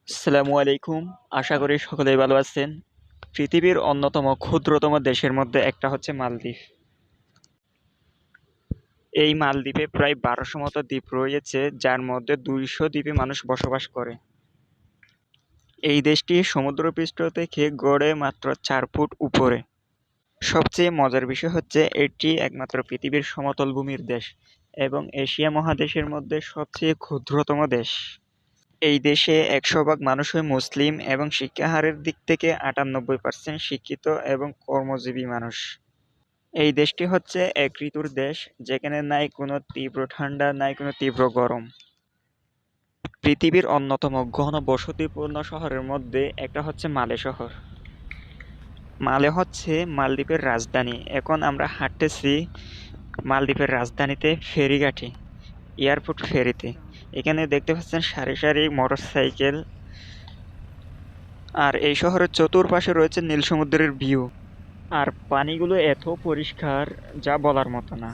আসসালামু আলাইকুম। আশা করি সকলেই ভালো আছেন। পৃথিবীর অন্যতম ক্ষুদ্রতম দেশের মধ্যে একটা হচ্ছে মালদ্বীপ। এই মালদ্বীপে প্রায় ১২০০ মতো দ্বীপ রয়েছে, যার মধ্যে ২০০ দ্বীপে মানুষ বসবাস করে। এই দেশটি সমুদ্রপৃষ্ঠ থেকে গড়ে মাত্র ৪ ফুট উপরে। সবচেয়ে মজার বিষয় হচ্ছে এটি একমাত্র পৃথিবীর সমতল ভূমির দেশ এবং এশিয়া মহাদেশের মধ্যে সবচেয়ে ক্ষুদ্রতম দেশ। এই দেশে ১০০ ভাগ মানুষই মুসলিম এবং শিক্ষার হারের দিক থেকে ৯৮% শিক্ষিত এবং কর্মজীবী মানুষ। এই দেশটি হচ্ছে এক ঋতুর দেশ, যেখানে নাই কোনো তীব্র ঠান্ডা, নাই কোনো তীব্র গরম। পৃথিবীর অন্যতম ঘনবসতিপূর্ণ শহরের মধ্যে একটা হচ্ছে মালে শহর। মালে হচ্ছে মালদ্বীপের রাজধানী। এখন আমরা হাঁটতেছি মালদ্বীপের রাজধানীতে ফেরিঘাটে, এয়ারপোর্ট ফেরিতে। এখানে দেখতে পাচ্ছেন সারি সারি মোটরসাইকেল। আর এই শহরের চতুর্পাশে রয়েছে নীল সমুদ্রের ভিউ। আর পানিগুলো এত পরিষ্কার যা বলার মতো না।